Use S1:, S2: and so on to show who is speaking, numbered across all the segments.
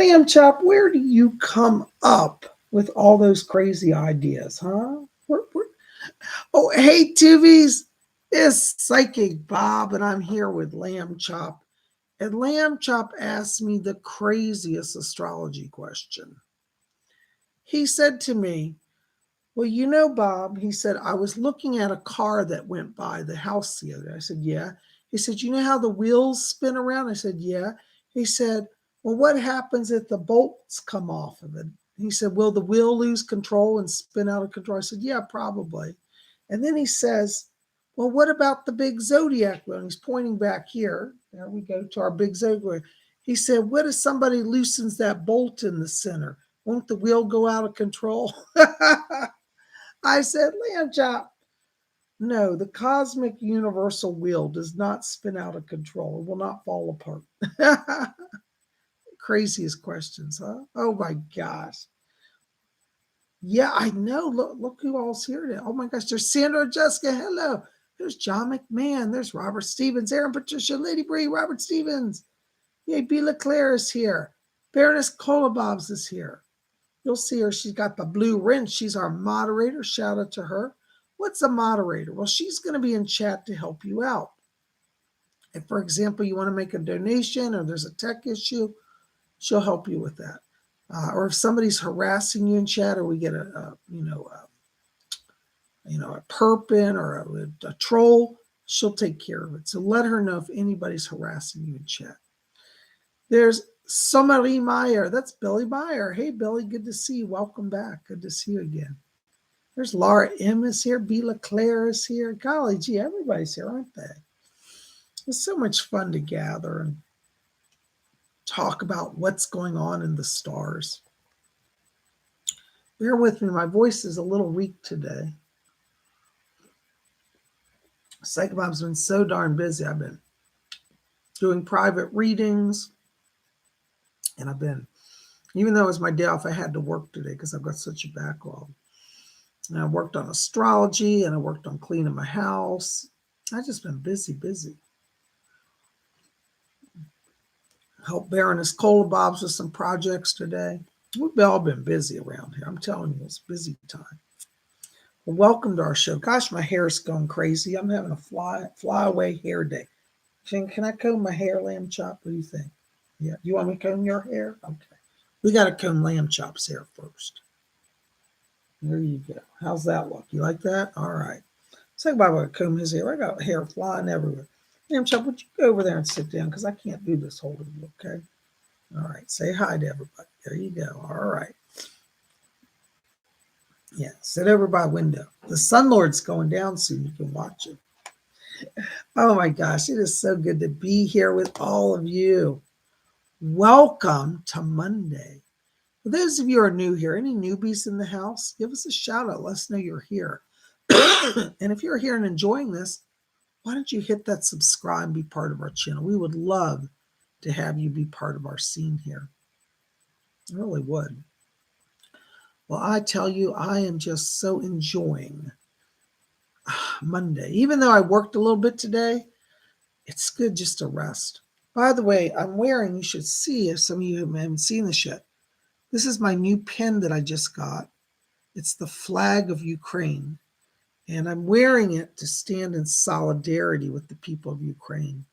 S1: Lamb Chop, where do you come up with all those crazy ideas, huh? Oh, hey, Tuvies. It's Psychic Bob, and I'm here with Lamb Chop. And Lamb Chop asked me the craziest astrology question. He said to me, well, you know, Bob, he said, I was looking at a car that went by the house the other day. I said, yeah. He said, you know how the wheels spin around? I said, yeah. He said, well, what happens if the bolts come off of it? He said, will the wheel lose control and spin out of control? I said, yeah, probably. And then he says, well, what about the big zodiac wheel? And he's pointing back here. There we go to our big zodiac wheel. He said, what if somebody loosens that bolt in the center? Won't the wheel go out of control? I said, Lamb Chop, no, the cosmic universal wheel does not spin out of control. It will not fall apart. Craziest questions, huh? Oh my gosh. Yeah, I know. Look who all's here today. Oh my gosh, there's Sandra Jessica. Hello. There's John McMahon. There's Robert Stevens. Aaron Patricia, Lady Bree, Robert Stevens. Yay, B. LeClaire is here. Baroness Colabobs is here. You'll see her. She's got the blue wrench. She's our moderator. Shout out to her. What's a moderator? Well, she's going to be in chat to help you out. If, for example, you want to make a donation or there's a tech issue, she'll help you with that. Or if somebody's harassing you in chat, or we get a perpin or a troll, she'll take care of it. So let her know if anybody's harassing you in chat. There's Somari Meyer. That's Billy Meyer. Hey, Billy, good to see you. Welcome back. Good to see you again. There's Laura M is here. B. LeClaire is here. Golly gee, everybody's here, aren't they? It's so much fun to gather and talk about what's going on in the stars. Bear with me. My voice is a little weak today. Psychic Bob's been so darn busy. I've been doing private readings. And I've been, even though it was my day off, I had to work today because I've got such a backlog. And I worked on astrology and I worked on cleaning my house. I've just been busy. Helped Baroness Colabobs with some projects today. We've all been busy around here. I'm telling you, it's busy time. Well, welcome to our show. Gosh, my hair is going crazy. I'm having a fly away hair day. Can I comb my hair, Lamb Chop? What do you think? Yeah, you want me to comb your hair? Okay. We got to comb Lamb Chop's hair first. There you go. How's that look? You like that? All right. Say bye bye. Comb his hair. I got hair flying everywhere. Lamb Chop, would you go over there and sit down? Because I can't do this holding you, okay? All right. Say hi to everybody. There you go. All right. Yeah. Sit over by window. The Sun Lord's going down soon. You can watch it. Oh my gosh. It is so good to be here with all of you. Welcome to Monday. For those of you who are new here, any newbies in the house, give us a shout out. Let us know you're here. And if you're here and enjoying this, why don't you hit that subscribe and be part of our channel? We would love to have you be part of our scene here. I really would. Well, I tell you, I am just so enjoying Monday. Even though I worked a little bit today, it's good just to rest. By the way, I'm wearing, you should see, if some of you haven't seen this yet, this is my new pen that I just got. It's the flag of Ukraine. And I'm wearing it to stand in solidarity with the people of Ukraine.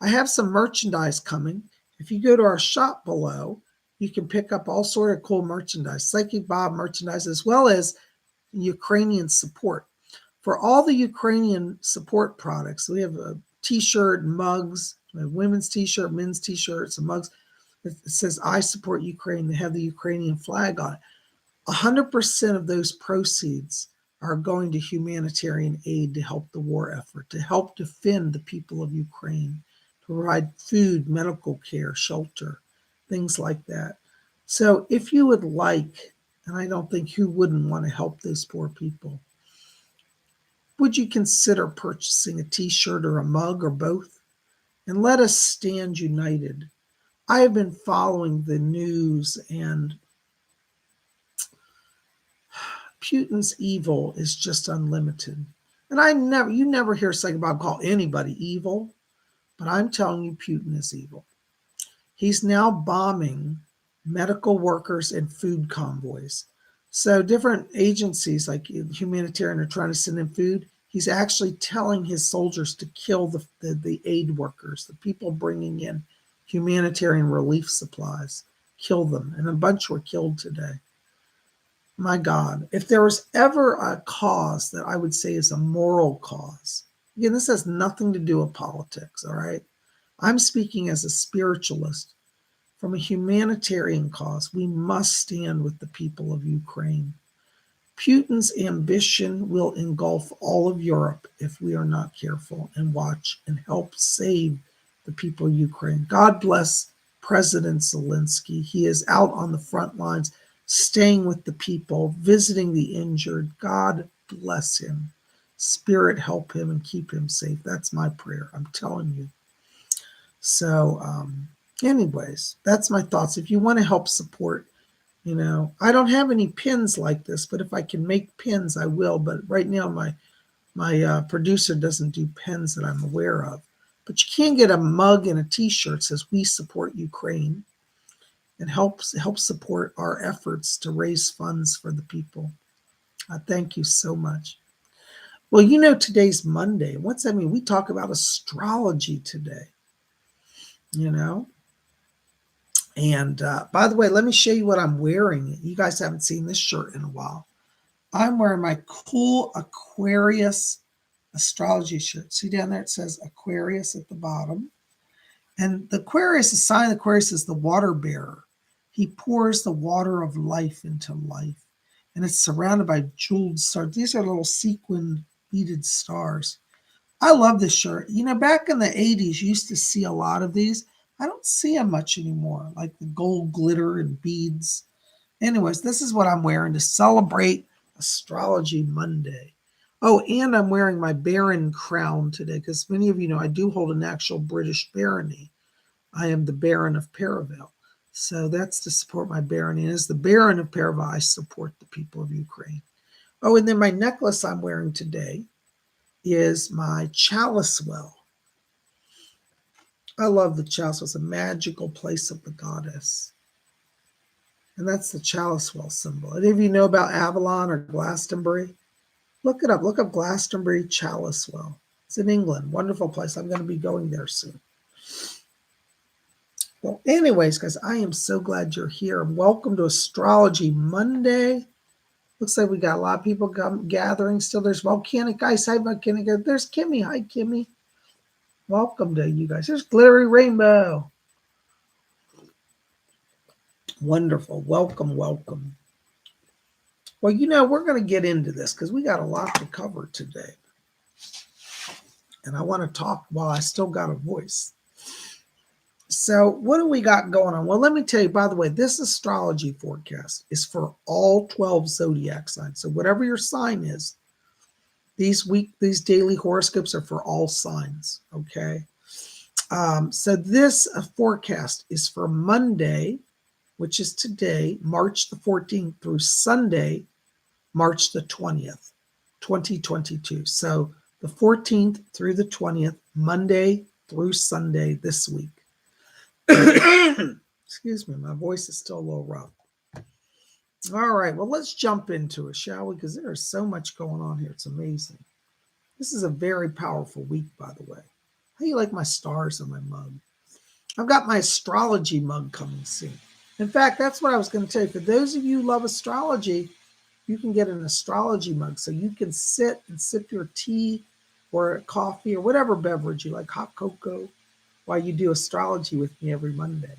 S1: I have some merchandise coming. If you go to our shop below, you can pick up all sort of cool merchandise, Psychic Bob merchandise, as well as Ukrainian support. For all the Ukrainian support products, we have a t-shirt, mugs, we have women's t-shirt, men's t-shirts, and mugs. It says, I support Ukraine. They have the Ukrainian flag on it. 100% of those proceeds are going to humanitarian aid to help the war effort, to help defend the people of Ukraine, to provide food, medical care, shelter, things like that. So if you would like, and I don't think who wouldn't want to help those poor people, would you consider purchasing a t-shirt or a mug or both? And let us stand united. I have been following the news, and Putin's evil is just unlimited. And you never hear Psychic Bob call anybody evil, but I'm telling you, Putin is evil. He's now bombing medical workers, and food convoys. So different agencies like humanitarian are trying to send in food. He's actually telling his soldiers to kill the aid workers, the people bringing in humanitarian relief supplies. Kill them. And a bunch were killed today. My God, if there was ever a cause that I would say is a moral cause, again, this has nothing to do with politics, all right? I'm speaking as a spiritualist. From a humanitarian cause, we must stand with the people of Ukraine. Putin's ambition will engulf all of Europe if we are not careful and watch and help save the people of Ukraine. God bless President Zelensky. He is out on the front lines, staying with the people, visiting the injured. God bless him. Spirit help him and keep him safe. That's my prayer. I'm telling you. So, anyways, that's my thoughts. If you want to help support, I don't have any pins like this, but if I can make pins, I will. But right now, my producer doesn't do pins that I'm aware of. But you can get a mug and a T-shirt that says "We support Ukraine," and help support our efforts to raise funds for the people. Thank you so much. Well, today's Monday. What's that mean? We talk about astrology today. And by the way, let me show you what I'm wearing. You guys haven't seen this shirt in a while. I'm wearing my cool Aquarius astrology shirt. See down there, it says Aquarius at the bottom. And the Aquarius, the sign of Aquarius is the water bearer. He pours the water of life into life. And it's surrounded by jeweled stars. These are little sequined beaded stars. I love this shirt. Back in the 80s, you used to see a lot of these. I don't see them much anymore, like the gold glitter and beads. Anyways, this is what I'm wearing to celebrate Astrology Monday. Oh, and I'm wearing my Baron crown today because many of you know I do hold an actual British barony. I am the Baron of Paravel. So that's to support my barony. And as the Baron of Paravel, I support the people of Ukraine. Oh, and then my necklace I'm wearing today is my chalice well. I love the chalice. It's a magical place of the goddess. And that's the chalice well symbol. Any of you know about Avalon or Glastonbury? Look it up. Look up Glastonbury chalice well. It's in England. Wonderful place. I'm going to be going there soon. Well, anyways, guys, I am so glad you're here. Welcome to Astrology Monday. Looks like we got a lot of people gathering still. There's volcanic ice. Hi, volcanic ice. There's Kimmy. Hi, Kimmy. Welcome to you guys. There's Glittery Rainbow. Wonderful. Welcome, welcome. Well, we're going to get into this because we got a lot to cover today. And I want to talk while I still got a voice. So what do we got going on? Well, let me tell you, by the way, this astrology forecast is for all 12 zodiac signs. So whatever your sign is, these daily horoscopes are for all signs, okay? So this forecast is for Monday, which is today, March the 14th, through Sunday, March the 20th, 2022. So the 14th through the 20th, Monday through Sunday this week. Excuse me, my voice is still a little rough. All right, well, let's jump into it, shall we? Because there is so much going on here. It's amazing. This is a very powerful week, by the way. How do you like my stars on my mug? I've got my astrology mug coming soon. In fact, that's what I was going to tell you. For those of you who love astrology, you can get an astrology mug. So you can sit and sip your tea or coffee or whatever beverage you like, hot cocoa, while you do astrology with me every Monday.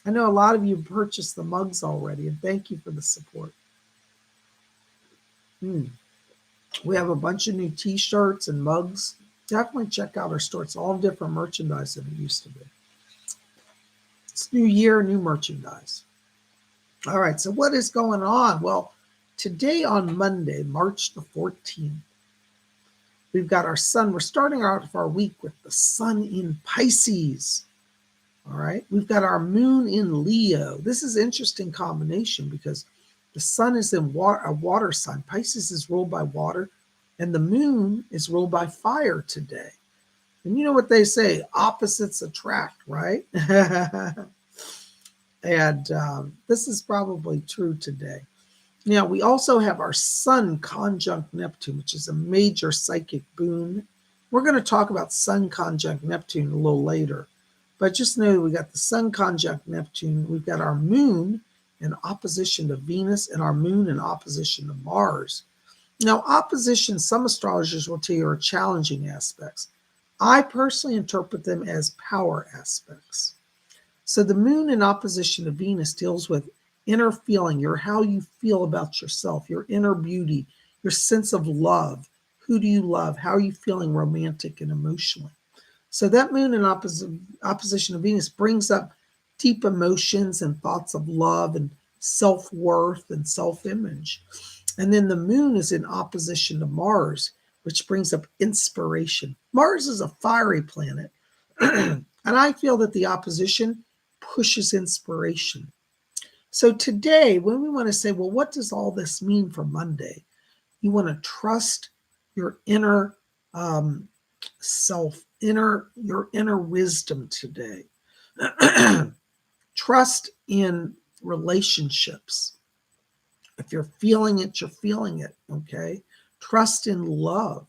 S1: I know a lot of you purchased the mugs already, and thank you for the support. We have a bunch of new t-shirts and mugs. Definitely check out our store. It's all different merchandise than it used to be. It's new year, new merchandise. All right, so what is going on? Well, today on Monday, March the 14th, we've got our sun. We're starting out our week with the sun in Pisces. All right, we've got our moon in Leo. This is an interesting combination because the sun is in a water sign. Pisces is ruled by water, and the moon is ruled by fire today. And you know what they say, opposites attract, right? And this is probably true today. Now, we also have our Sun conjunct Neptune, which is a major psychic boon. We're going to talk about Sun conjunct Neptune a little later. But just know we got the Sun conjunct Neptune. We've got our Moon in opposition to Venus and our Moon in opposition to Mars. Now, opposition, some astrologers will tell you, are challenging aspects. I personally interpret them as power aspects. So the Moon in opposition to Venus deals with inner feeling, how you feel about yourself, your inner beauty, your sense of love. Who do you love? How are you feeling romantic and emotionally? So that Moon in opposition to Venus brings up deep emotions and thoughts of love and self-worth and self-image. And then the Moon is in opposition to Mars, which brings up inspiration. Mars is a fiery planet. And I feel that the opposition pushes inspiration. So today, when we want to say, well, what does all this mean for Monday? You want to trust your inner self, your inner wisdom today. Trust in relationships. If you're feeling it, you're feeling it, okay? Trust in love.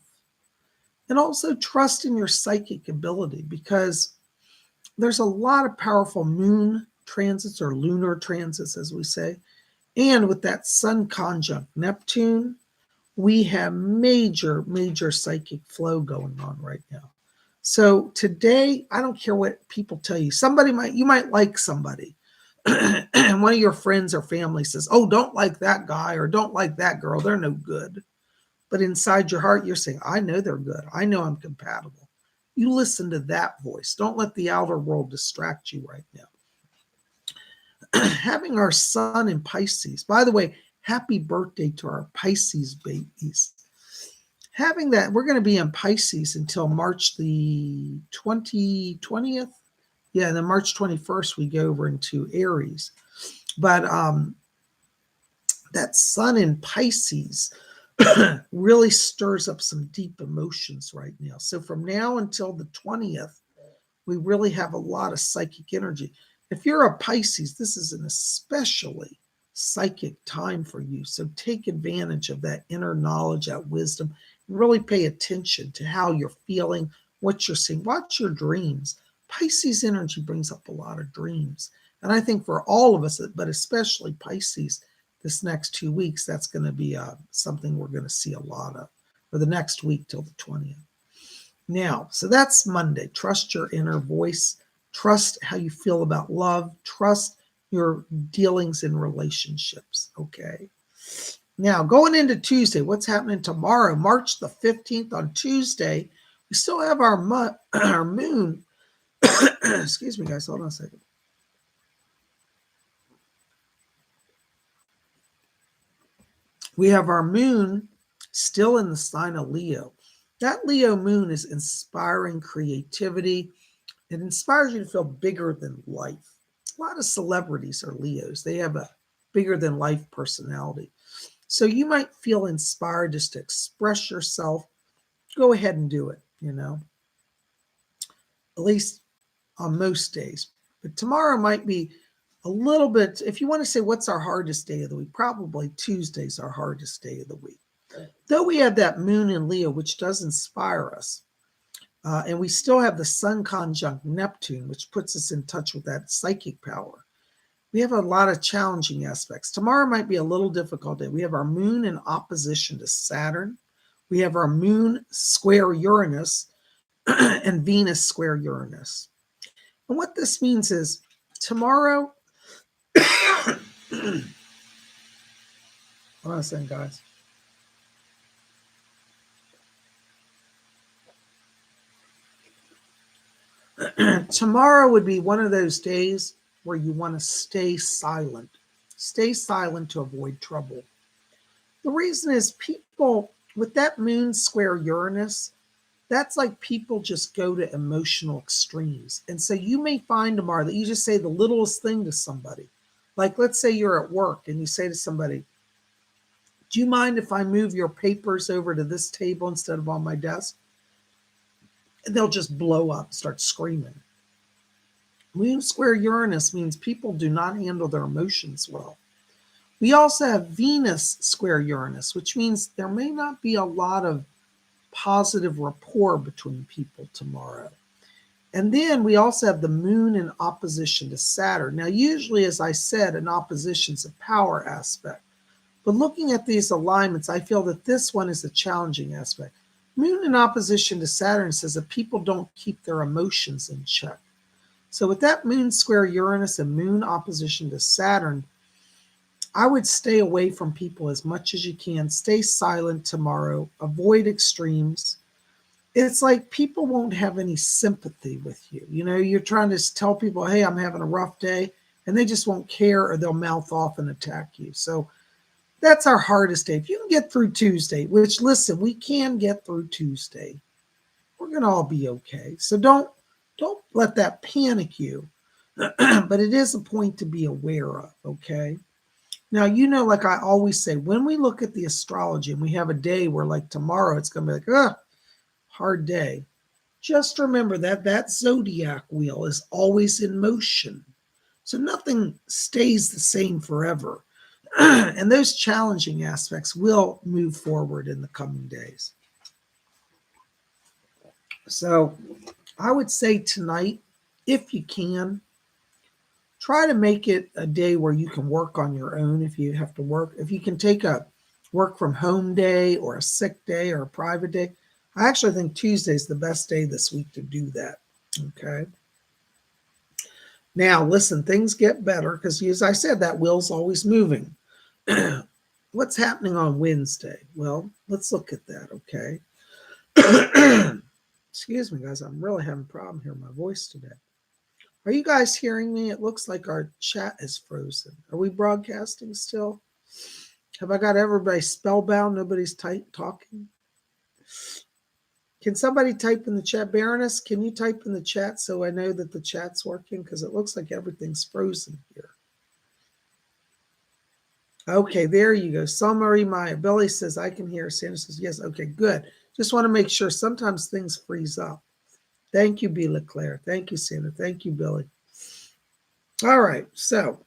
S1: And also trust in your psychic ability, because there's a lot of powerful moon transits, or lunar transits, as we say. And with that Sun conjunct Neptune, we have major, major psychic flow going on right now. So today, I don't care what people tell you. You might like somebody. And one of your friends or family says, oh, don't like that guy or don't like that girl. They're no good. But inside your heart, you're saying, I know they're good. I know I'm compatible. You listen to that voice. Don't let the outer world distract you right now. Having our Sun in Pisces. By the way, happy birthday to our Pisces babies. Having that, we're going to be in Pisces until March the 20th. Yeah, and then March 21st, we go over into Aries. But that Sun in Pisces really stirs up some deep emotions right now. So from now until the 20th, we really have a lot of psychic energy. If you're a Pisces, this is an especially psychic time for you. So take advantage of that inner knowledge, that wisdom, and really pay attention to how you're feeling, what you're seeing. Watch your dreams. Pisces energy brings up a lot of dreams. And I think for all of us, but especially Pisces, this next 2 weeks, that's going to be something we're going to see a lot of for the next week till the 20th. Now, so that's Monday. Trust your inner voice. Trust how you feel about love. Trust your dealings in relationships, okay? Now, going into Tuesday, what's happening tomorrow, March the 15th on Tuesday, we still have our moon. Excuse me, guys. Hold on a second. We have our moon still in the sign of Leo. That Leo moon is inspiring creativity. It inspires you to feel bigger than life. A lot of celebrities are Leos. They have a bigger than life personality. So you might feel inspired just to express yourself. Go ahead and do it, at least on most days. But tomorrow might be a little bit, if you want to say what's our hardest day of the week, probably Tuesday's our hardest day of the week. Though we have that moon in Leo, which does inspire us, and we still have the Sun conjunct Neptune, which puts us in touch with that psychic power. We have a lot of challenging aspects. Tomorrow might be a little difficult day. We have our moon in opposition to Saturn. We have our moon square Uranus and Venus square Uranus. And what this means is tomorrow, hold on a second, guys. Tomorrow would be one of those days where you want to stay silent. Stay silent to avoid trouble. The reason is people, with that moon square Uranus, that's like people just go to emotional extremes. And so you may find tomorrow that you just say the littlest thing to somebody. Like, let's say you're at work and you say to somebody, do you mind if I move your papers over to this table instead of on my desk? And they'll just blow up, start screaming. Moon square Uranus means people do not handle their emotions well. We also have Venus square Uranus, which means there may not be a lot of positive rapport between people tomorrow. And then we also have the moon in opposition to Saturn. Now, usually, as I said, an opposition is a power aspect. But looking at these alignments, I feel that this one is a challenging aspect. Moon in opposition to Saturn says that people don't keep their emotions in check. So with that moon square Uranus and moon opposition to Saturn, I would stay away from people as much as you can. Stay silent tomorrow. Avoid extremes. It's like people won't have any sympathy with you. You know, you're trying to tell people, hey, I'm having a rough day, and they just won't care, or they'll mouth off and attack you. So that's our hardest day. If you can get through Tuesday, which, listen, we can get through Tuesday, we're going to all be okay. So don't let that panic you. But it is a point to be aware of, okay? Now, you know, like I always say, when we look at the astrology and we have a day where, like tomorrow, it's going to be like, hard day. Just remember that that zodiac wheel is always in motion. So nothing stays the same forever. And those challenging aspects will move forward in the coming days. So I would say tonight, if you can, try to make it a day where you can work on your own if you have to work. If you can take a work from home day or a sick day or a private day, I actually think Tuesday is the best day this week to do that. Okay. Now, listen, things get better because, as I said, that wheel's always moving. What's happening on Wednesday? Well, let's look at that. Okay. Excuse me, guys. I'm really having a problem hearing my voice today. Are you guys hearing me? It looks like our chat is frozen. Are we broadcasting still? Have I got everybody spellbound? Nobody's talking? Can somebody type in the chat? Baroness, can you type in the chat so I know that the chat's working? Because it looks like everything's frozen here. Okay, there you go. Summary Maya. Billy says, I can hear. Sandra says, yes. Okay, good. Just want to make sure. Sometimes things freeze up. Thank you, B. LeClaire. Thank you, Sandra. Thank you, Billy. All right, so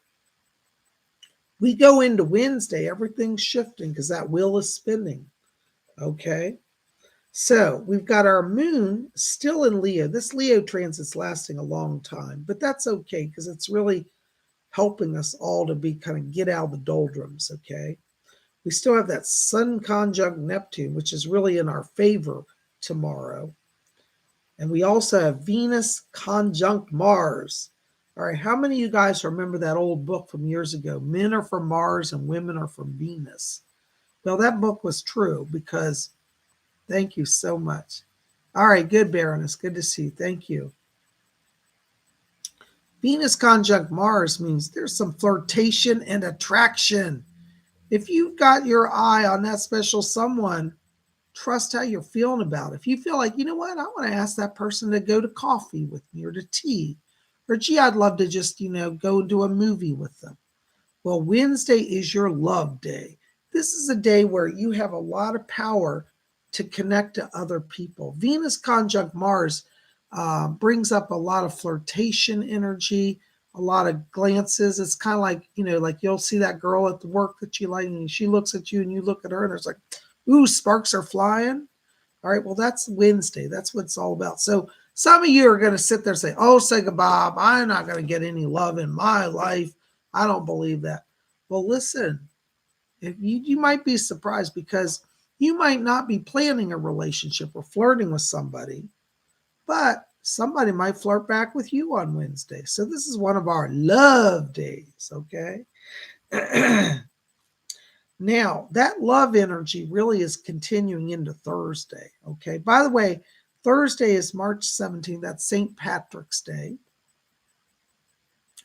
S1: we go into Wednesday. Everything's shifting because that wheel is spinning. Okay. So we've got our moon still in Leo. This Leo transit's lasting a long time, but that's okay because it's really helping us all to be kind of get out of the doldrums, okay? We still have that Sun conjunct Neptune, which is really in our favor tomorrow. And we also have Venus conjunct Mars. All right, how many of you guys remember that old book from years ago? Men are from Mars and women are from Venus. Well, that book was true because, thank you so much. All right, good, Baroness. Good to see you. Thank you. Venus conjunct Mars means there's some flirtation and attraction. If you've got your eye on that special someone, trust how you're feeling about it. If you feel like, you know what, I want to ask that person to go to coffee with me or to tea, or gee, I'd love to just, go do a movie with them. Well, Wednesday is your love day. This is a day where you have a lot of power to connect to other people. Venus conjunct Mars brings up a lot of flirtation energy, a lot of glances. It's kind of like, like you'll see that girl at the work that you like, and she looks at you and you look at her and it's like, ooh, sparks are flying. All right, well, that's Wednesday. That's what it's all about. So some of you are going to sit there and say, oh, Bob, I'm not going to get any love in my life. I don't believe that. Well, listen, if you might be surprised because you might not be planning a relationship or flirting with somebody, but somebody might flirt back with you on Wednesday. So this is one of our love days, okay? Now, that love energy really is continuing into Thursday, okay? By the way, Thursday is March 17th. That's St. Patrick's Day.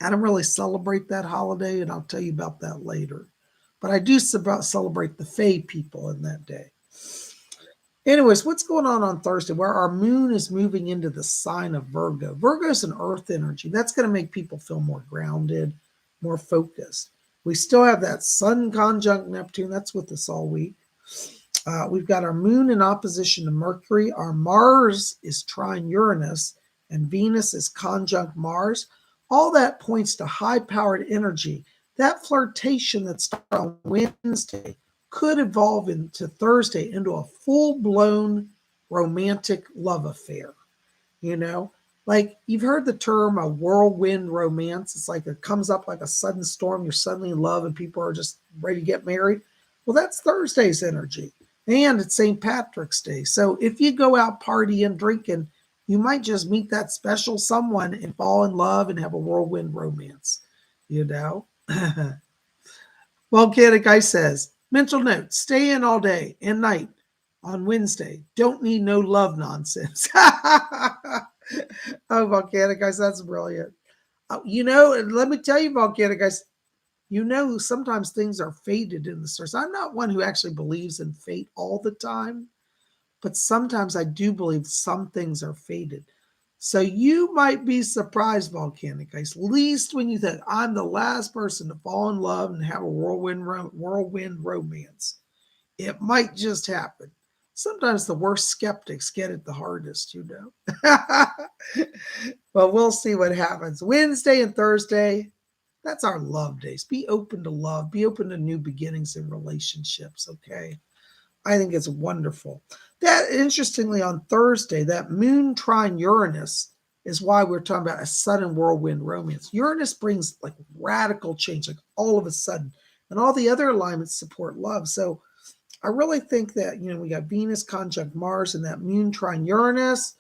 S1: I don't really celebrate that holiday, and I'll tell you about that later. But I do celebrate the Fae people in that day. Anyways, what's going on Thursday? Where our moon is moving into the sign of Virgo. Virgo is an earth energy. That's going to make people feel more grounded, more focused. We still have that Sun conjunct Neptune. That's with us all week. We've got our moon in opposition to Mercury. Our Mars is trine Uranus, and Venus is conjunct Mars. All that points to high-powered energy. That flirtation that started on Wednesday could evolve into Thursday into a full-blown romantic love affair. You know, like you've heard the term a whirlwind romance. It's like it comes up like a sudden storm. You're suddenly in love and people are just ready to get married. Well, that's Thursday's energy. And it's St. Patrick's Day. So if you go out partying, drinking, you might just meet that special someone and fall in love and have a whirlwind romance. You know? Volcanic Ice says, mental note, stay in all day and night on Wednesday. Don't need no love nonsense. Oh, Volcanic Ice, that's brilliant. Let me tell you, Volcanic Ice, sometimes things are fated in the stars. I'm not one who actually believes in fate all the time, but sometimes I do believe some things are fated. So you might be surprised, Volcanic Ice, least when you think I'm the last person to fall in love and have a whirlwind romance. It might just happen. Sometimes the worst skeptics get it the hardest. But we'll see what happens. Wednesday and Thursday, that's our love days. Be open to love. Be open to new beginnings in relationships, okay? I think it's wonderful. That, interestingly, on Thursday, that moon trine Uranus is why we're talking about a sudden whirlwind romance. Uranus brings like radical change, like all of a sudden. And all the other alignments support love. So I really think that, we got Venus conjunct Mars and that moon trine Uranus.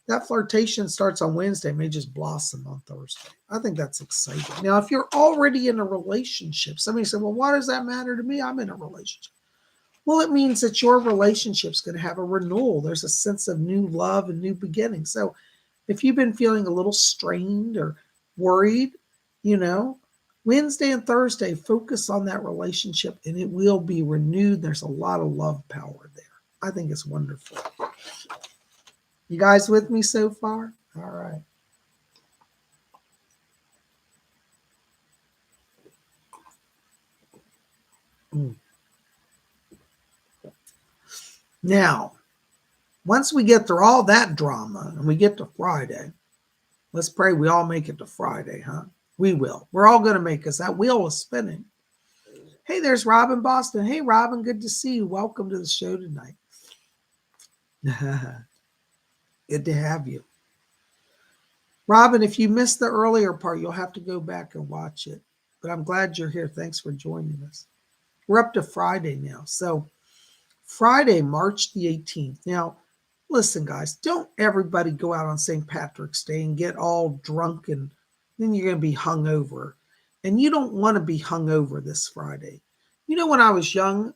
S1: That flirtation starts on Wednesday, may just blossom on Thursday. I think that's exciting. Now, if you're already in a relationship, somebody said, well, why does that matter to me? I'm in a relationship. Well, it means that your relationship's going to have a renewal. There's a sense of new love and new beginning. So if you've been feeling a little strained or worried, Wednesday and Thursday, focus on that relationship and it will be renewed. There's a lot of love power there. I think it's wonderful. You guys with me so far? All right. Now, once we get through all that drama and we get to Friday, let's pray we all make it to Friday, huh? We will. We're all going to make us. That wheel is spinning. Hey, there's Robin Boston. Hey, Robin, good to see you. Welcome to the show tonight. Good to have you. Robin, if you missed the earlier part, you'll have to go back and watch it. But I'm glad you're here. Thanks for joining us. We're up to Friday now. So Friday, March the 18th. Now, listen, guys, don't everybody go out on St. Patrick's Day and get all drunk and then you're going to be hungover. And you don't want to be hungover this Friday. When I was young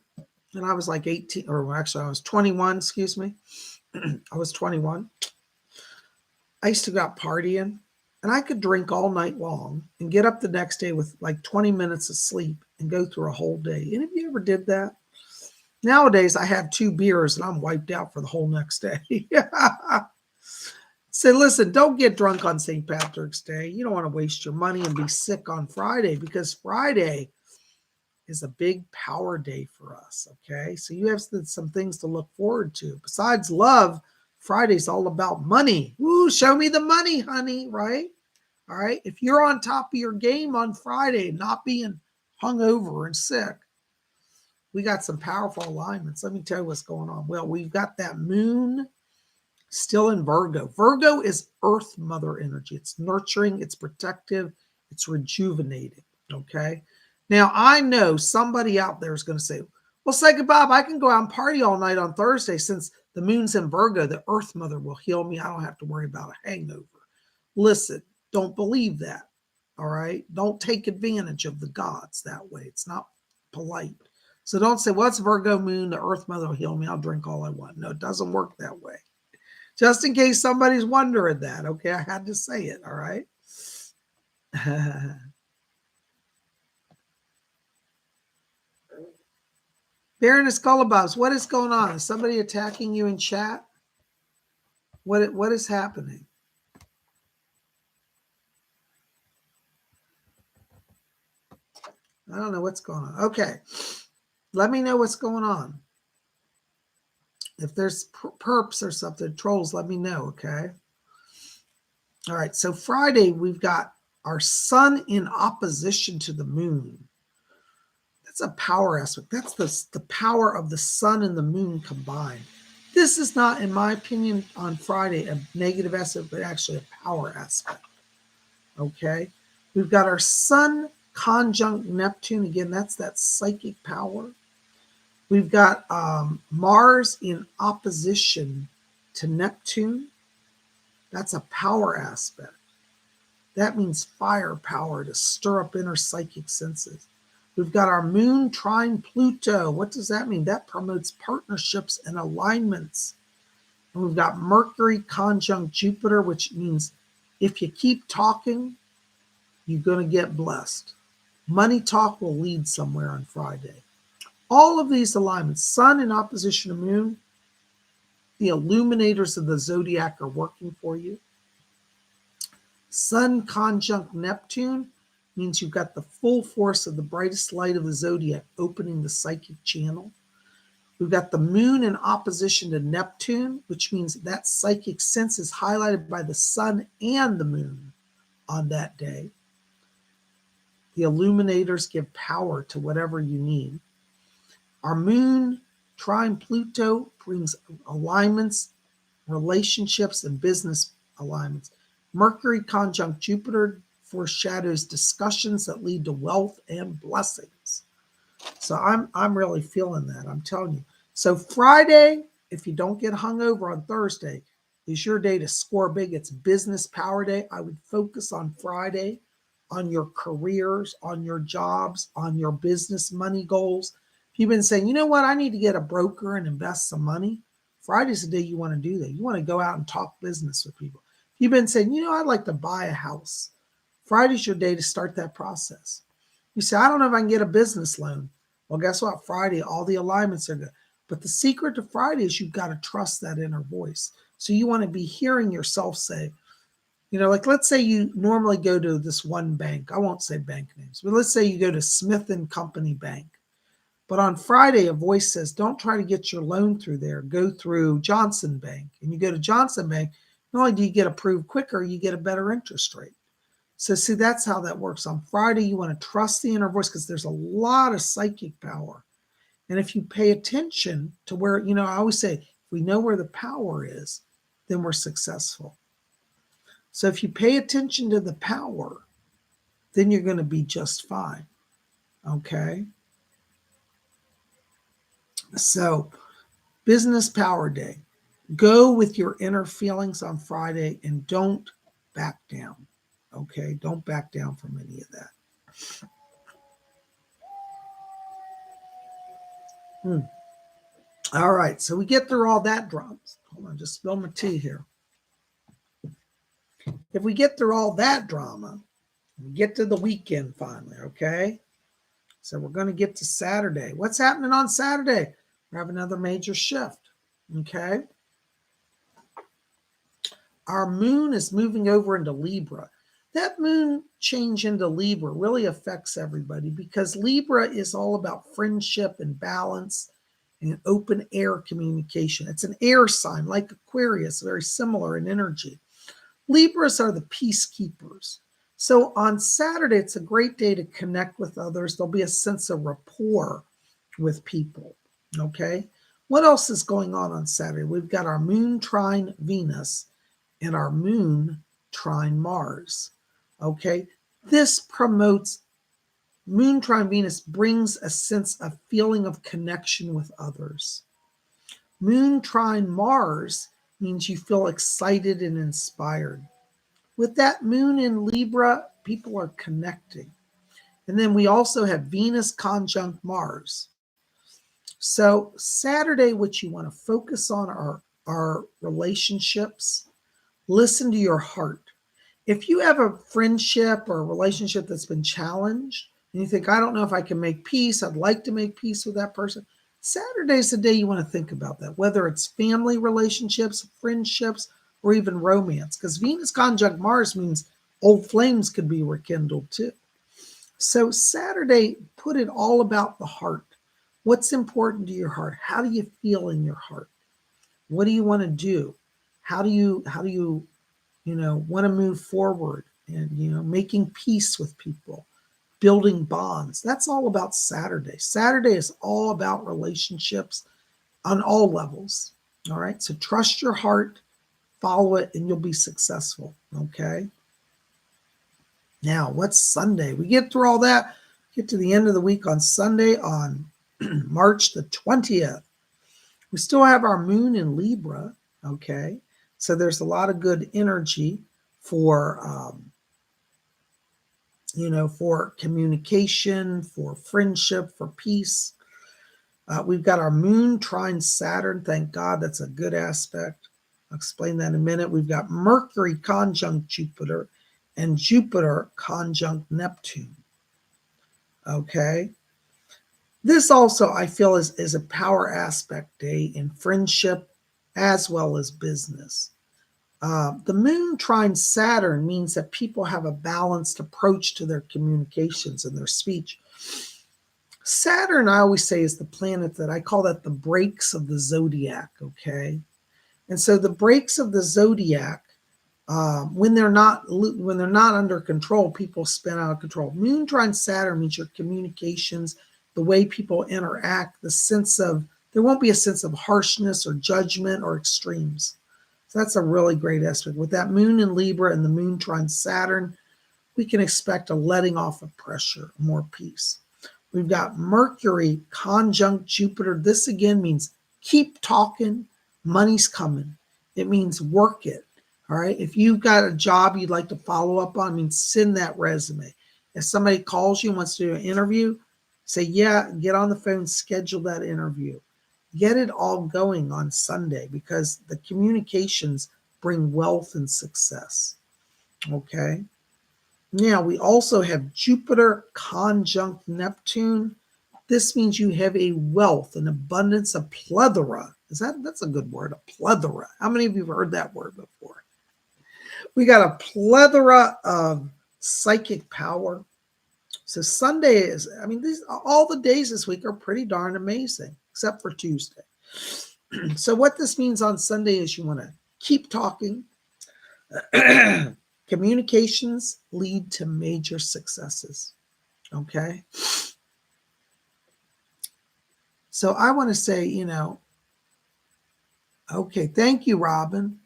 S1: and I was like 18, or actually I was 21, excuse me. I was 21. I used to go out partying and I could drink all night long and get up the next day with like 20 minutes of sleep and go through a whole day. Any of you ever did that? Nowadays, I have 2 beers and I'm wiped out for the whole next day. So listen, don't get drunk on St. Patrick's Day. You don't want to waste your money and be sick on Friday because Friday is a big power day for us, okay? So you have some things to look forward to. Besides love, Friday's all about money. Woo, show me the money, honey, right? All right. If you're on top of your game on Friday, not being hungover and sick, we got some powerful alignments. Let me tell you what's going on. Well, we've got that moon still in Virgo. Virgo is Earth Mother energy. It's nurturing, it's protective, it's rejuvenating, okay? Now, I know somebody out there is going to say, well, PsychicBob, I can go out and party all night on Thursday since the moon's in Virgo. The Earth Mother will heal me. I don't have to worry about a hangover. Listen, don't believe that, all right? Don't take advantage of the gods that way. It's not polite. So don't say, well, it's Virgo moon, the Earth Mother will heal me. I'll drink all I want. No, it doesn't work that way. Just in case somebody's wondering that, okay? I had to say it, all right? Baroness Cullabobs, what is going on? Is somebody attacking you in chat? What is happening? I don't know what's going on. Okay. Let me know what's going on. If there's perps or something, trolls, let me know, okay? All right. So Friday, we've got our sun in opposition to the moon. That's a power aspect. That's the power of the sun and the moon combined. This is not, in my opinion, on Friday, a negative aspect, but actually a power aspect. Okay? We've got our sun conjunct Neptune. Again, that's that psychic power. We've got Mars in opposition to Neptune. That's a power aspect. That means firepower to stir up inner psychic senses. We've got our moon trine Pluto. What does that mean? That promotes partnerships and alignments. And we've got Mercury conjunct Jupiter, which means if you keep talking, you're going to get blessed. Money talk will lead somewhere on Friday. All of these alignments, sun in opposition to moon, the illuminators of the zodiac are working for you. Sun conjunct Neptune means you've got the full force of the brightest light of the zodiac opening the psychic channel. We've got the moon in opposition to Neptune, which means that psychic sense is highlighted by the sun and the moon on that day. The illuminators give power to whatever you need. Our moon trine Pluto brings alignments, relationships, and business alignments. Mercury conjunct Jupiter foreshadows discussions that lead to wealth and blessings. So I'm really feeling that. I'm telling you. So Friday, if you don't get hung over on Thursday, is your day to score big. It's business power day. I would focus on Friday, on your careers, on your jobs, on your business money goals. If you've been saying, you know what, I need to get a broker and invest some money, Friday's the day you want to do that. You want to go out and talk business with people. If you've been saying, you know, I'd like to buy a house, Friday's your day to start that process. You say, I don't know if I can get a business loan. Well, guess what? Friday, all the alignments are good. But the secret to Friday is you've got to trust that inner voice. So you want to be hearing yourself say, you know, like let's say you normally go to this one bank. I won't say bank names, but let's say you go to Smith and Company Bank. But on Friday, a voice says, don't try to get your loan through there. Go through Johnson Bank. And you go to Johnson Bank, not only do you get approved quicker, you get a better interest rate. So see, that's how that works. On Friday, you want to trust the inner voice because there's a lot of psychic power. And if you pay attention to where, you know, I always say, if we know where the power is, then we're successful. So if you pay attention to the power, then you're going to be just fine. Okay? So business power day. Go with your inner feelings on Friday and don't back down. Okay? Don't back down from any of that. All right, so we get through all that drums. Hold on, just spill my tea here. If we get through all that drama, we get to the weekend finally, okay? So we're going to get to Saturday. What's happening on Saturday? We have another major shift, okay? Our moon is moving over into Libra. That moon change into Libra really affects everybody because Libra is all about friendship and balance and open air communication. It's an air sign like Aquarius, very similar in energy. Libras are the peacekeepers. So on Saturday, it's a great day to connect with others. There'll be a sense of rapport with people, okay? What else is going on Saturday? We've got our moon trine Venus and our moon trine Mars, okay? This promotes, moon trine Venus brings a sense of feeling of connection with others. Moon trine Mars means you feel excited and inspired. With that moon in Libra, people are connecting. And then we also have Venus conjunct Mars. So Saturday, what you want to focus on are relationships. Listen to your heart. If you have a friendship or a relationship that's been challenged, and you think, I don't know if I can make peace, I'd like to make peace with that person, Saturday's the day you want to think about that, whether it's family relationships, friendships, or even romance, because Venus conjunct Mars means old flames could be rekindled too. So Saturday, put it all about the heart. What's important to your heart? How do you feel in your heart? What do you want to do? How do you want to move forward and, making peace with people, building bonds. That's all about Saturday. Saturday is all about relationships on all levels. All right. So trust your heart, follow it, and you'll be successful. Okay. Now, what's Sunday? We get through all that, get to the end of the week on Sunday on March the 20th. We still have our moon in Libra. Okay. So there's a lot of good energy for, for communication, for friendship, for peace. We've got our moon trine Saturn. Thank God, that's a good aspect. I'll explain that in a minute. We've got Mercury conjunct Jupiter and Jupiter conjunct Neptune. Okay. This also, I feel, is a power aspect day in friendship as well as business. The moon trine Saturn means that people have a balanced approach to their communications and their speech. Saturn, I always say, is the planet that I call that the breaks of the zodiac, okay? And so the breaks of the zodiac, when they're not under control, people spin out of control. Moon trine Saturn means your communications, the way people interact, there won't be a sense of harshness or judgment or extremes. So that's a really great aspect. With that moon in Libra and the moon trine Saturn, we can expect a letting off of pressure, more peace. We've got Mercury conjunct Jupiter. This again means keep talking, money's coming. It means work it. All right. If you've got a job you'd like to follow up on, send that resume. If somebody calls you and wants to do an interview, say, yeah, get on the phone, schedule that interview. Get it all going on Sunday because the communications bring wealth and success. Okay. Now, we also have Jupiter conjunct Neptune. This means you have a wealth, an abundance, a plethora. That's a good word, a plethora. How many of you have heard that word before? We got a plethora of psychic power. So Sunday is, all the days this week are pretty darn amazing, except for Tuesday. So what this means on Sunday is you want to keep talking. Communications lead to major successes. Okay. So I want to say, okay, thank you, Robin.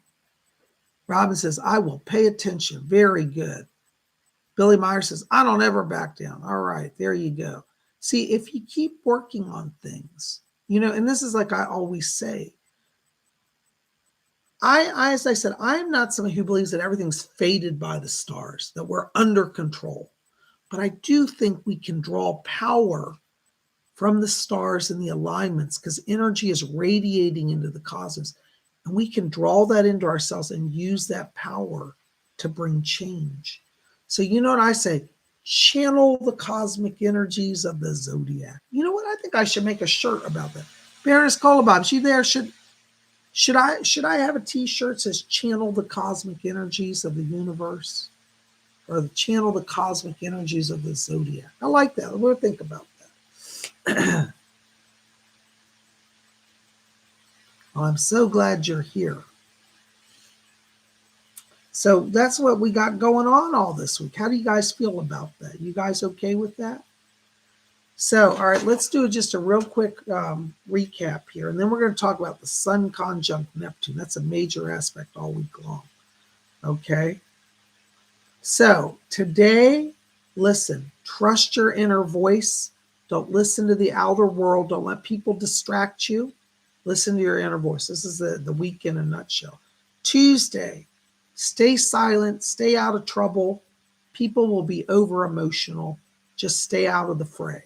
S1: Robin says, I will pay attention. Very good. Billy Meyer says, I don't ever back down. All right, there you go. See, if you keep working on things, and this is like I always say, as I said, I'm not somebody who believes that everything's fated by the stars, that we're under control. But I do think we can draw power from the stars and the alignments because energy is radiating into the cosmos. And we can draw that into ourselves and use that power to bring change. So you know what I say? Channel the cosmic energies of the zodiac. You know what? I think I should make a shirt about that. Baroness Kolobob, is she there? Should I have a t-shirt that says channel the cosmic energies of the universe? Or channel the cosmic energies of the zodiac? I like that. We'll think about that. Well, I'm so glad you're here. So that's what we got going on all this week. How do you guys feel about that? You guys okay with that? So, all right, let's do just a real quick recap here. And then we're going to talk about the Sun conjunct Neptune. That's a major aspect all week long. Okay. So today, listen, trust your inner voice. Don't listen to the outer world. Don't let people distract you. Listen to your inner voice. This is the week in a nutshell. Tuesday, stay silent, stay out of trouble. People will be over emotional. Just stay out of the fray.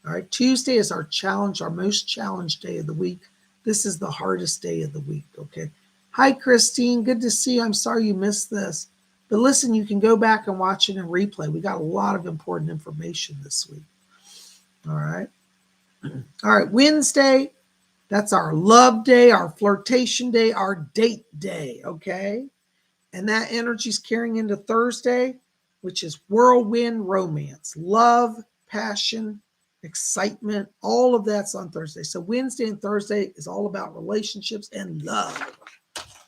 S1: All right. Tuesday is our challenge, our most challenged day of the week. This is the hardest day of the week. Okay. Hi, Christine. Good to see you. I'm sorry you missed this. But listen, you can go back and watch it in replay. We got a lot of important information this week. All right. All right. Wednesday, that's our love day, our flirtation day, our date day. Okay. And that energy is carrying into Thursday, which is whirlwind romance, love, passion, excitement. All of that's on Thursday. So Wednesday and Thursday is all about relationships and love.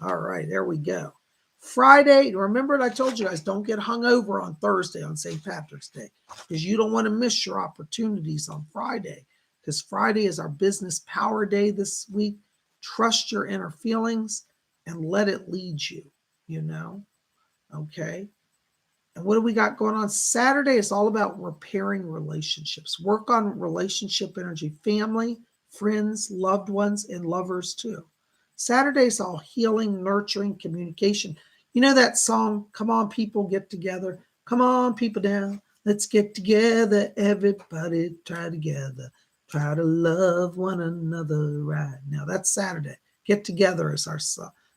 S1: All right. There we go. Friday, remember what I told you guys, don't get hung over on Thursday on St. Patrick's Day, because you don't want to miss your opportunities on Friday, because Friday is our business power day this week. Trust your inner feelings and let it lead you, okay? And what do we got going on? Saturday is all about repairing relationships. Work on relationship energy, family, friends, loved ones, and lovers too. Saturday's all healing, nurturing, communication. You know that song, Come On People, Get Together? Come on, people down. Let's get together. Everybody try together. Try to love one another right now. That's Saturday. Get Together is our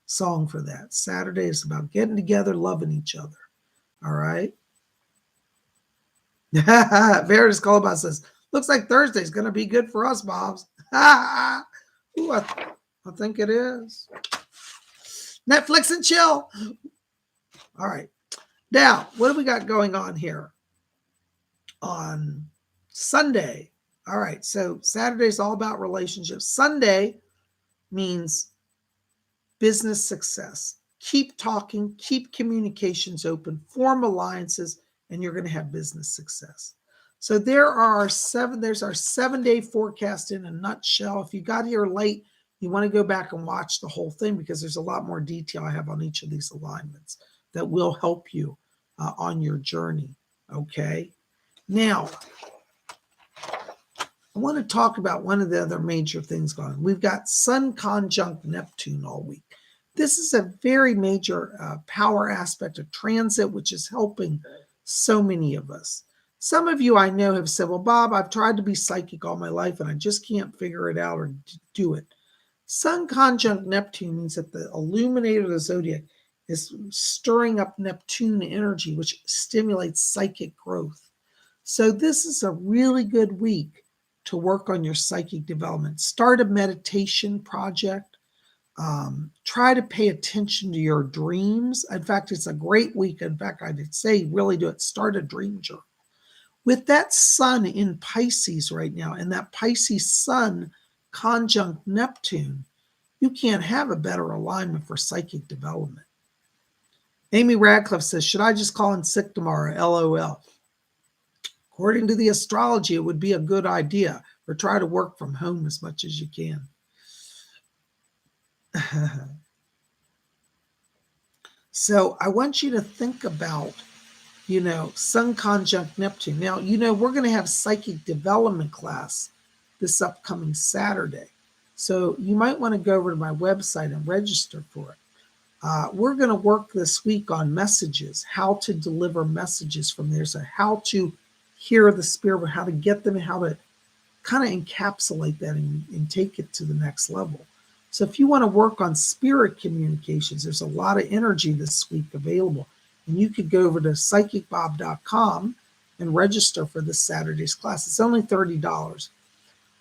S1: song for that. Saturday is about getting together, loving each other. All right. Veritas Colobot says, looks like Thursday's going to be good for us, Bobs. Ooh, I think it is. Netflix and chill. All right. Now, what do we got going on here on Sunday? All right. So Saturday's all about relationships. Sunday means business success. Keep talking, keep communications open, form alliances, and you're going to have business success. So there's our 7-day forecast in a nutshell. If you got here late, you want to go back and watch the whole thing, because there's a lot more detail I have on each of these alignments that will help you on your journey. Okay. Now, I want to talk about one of the other major things going on. We've got Sun conjunct Neptune all week. This is a very major power aspect of transit, which is helping so many of us. Some of you I know have said, well, Bob, I've tried to be psychic all my life and I just can't figure it out or do it. Sun conjunct Neptune means that the illuminator of the zodiac is stirring up Neptune energy, which stimulates psychic growth. So this is a really good week to work on your psychic development. Start a meditation project. Try to pay attention to your dreams. In fact, it's a great week. In fact, I'd say really do it. Start a dream journal. With that sun in Pisces right now, and that Pisces sun conjunct Neptune, you can't have a better alignment for psychic development. Amy Radcliffe says, should I just call in sick tomorrow? LOL. According to the astrology, it would be a good idea, or try to work from home as much as you can. So I want you to think about, Sun conjunct Neptune. Now, we're going to have psychic development class this upcoming Saturday. So you might want to go over to my website and register for it. We're going to work this week on messages, how to deliver messages from there. So how to hear the spirit, how to get them, and how to kind of encapsulate that and take it to the next level. So if you want to work on spirit communications, there's a lot of energy this week available. And you could go over to PsychicBob.com and register for this Saturday's class. It's only $30.